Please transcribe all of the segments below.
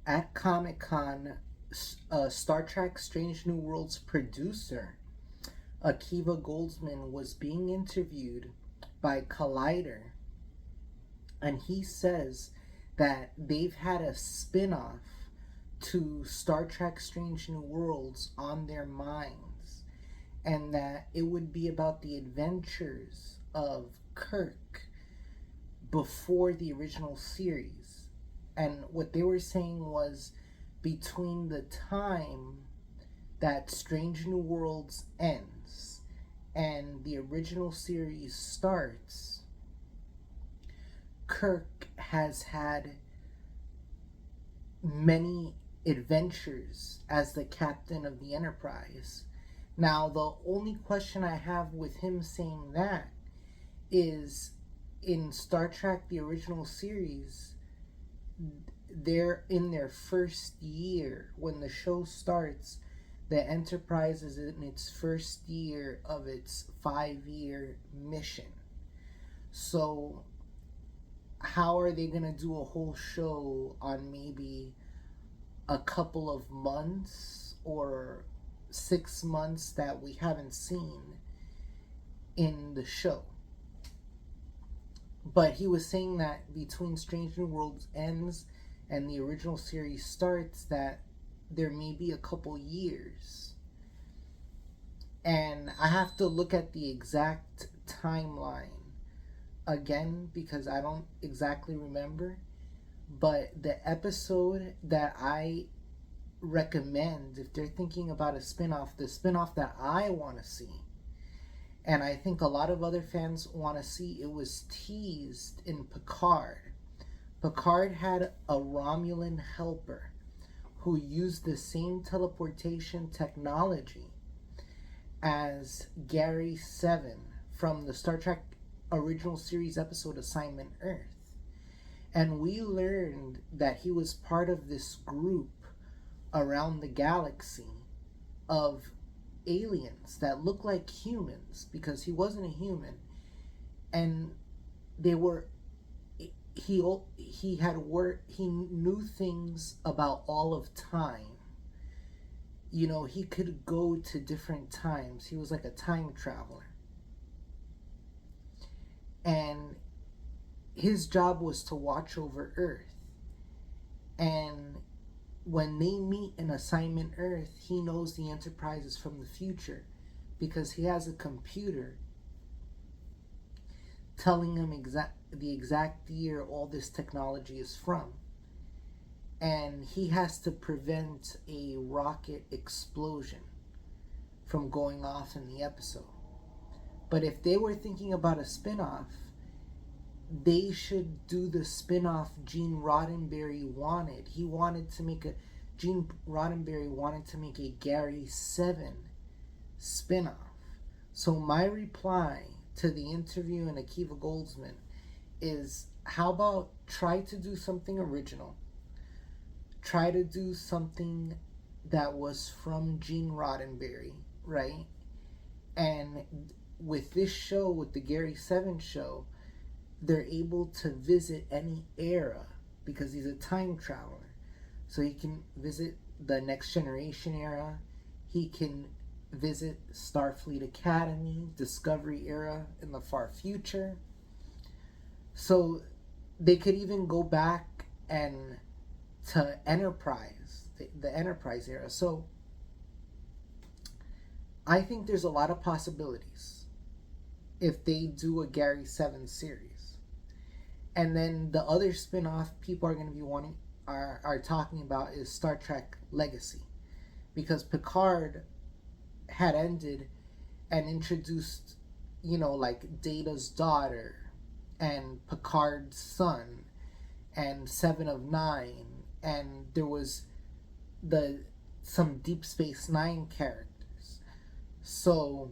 At Comic-Con, Star Trek Strange New Worlds producer Akiva Goldsman was being interviewed by Collider, and he says that they've had a spin-off to Star Trek Strange New Worlds on their minds, and that it would be about the adventures of Kirk before the original series. And what they were saying was between the time that Strange New Worlds ends and the original series starts, Kirk has had many adventures as the captain of the Enterprise. Now, the only question I have with him saying that is in Star Trek, the original series, they're in their first year. When the show starts, the Enterprise is in its first year of its 5-year mission. So, how are they going to do a whole show on maybe a couple of months or 6 months that we haven't seen in the show? But he was saying that between Strange New Worlds ends and the original series starts, that there may be a couple years. And I have to look at the exact timeline again because I don't exactly remember. But the episode that I recommend, if they're thinking about a spinoff, the spinoff that I want to see, and I think a lot of other fans want to see, it was teased in Picard. Picard had a Romulan helper who used the same teleportation technology as Gary 7 from the Star Trek original series episode Assignment Earth. And we learned that he was part of this group around the galaxy of aliens that look like humans, because he wasn't a human, and they were he had worked, he knew things about all of time. You know, he could go to different times. He was like a time traveler, and his job was to watch over Earth. And when they meet in Assignment Earth, he knows the Enterprise is from the future because he has a computer telling him the exact year all this technology is from. And he has to prevent a rocket explosion from going off in the episode. But if they were thinking about a spin-off, they should do the spin-off Gene Roddenberry wanted. Gene Roddenberry wanted to make a Gary 7 spin-off. So my reply to the interview in Akiva Goldsman is, how about try to do something original? Try to do something that was from Gene Roddenberry, right? And with this show, with the Gary 7 show, they're able to visit any era because he's a time traveler. So he can visit the Next Generation era. He can visit Starfleet Academy, Discovery era in the far future. So they could even go back and to Enterprise, the Enterprise era. So I think there's a lot of possibilities if they do a Gary 7 series. And then the other spin-off people are going to be wanting are talking about is Star Trek Legacy, because Picard had ended and introduced, like Data's daughter and Picard's son and Seven of Nine, and there was some Deep Space Nine characters. So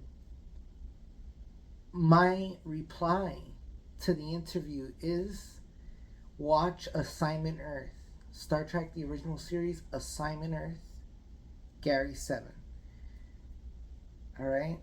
my reply to the interview is, watch Assignment Earth. Star Trek, the original series, Assignment Earth, Gary 7. Alright?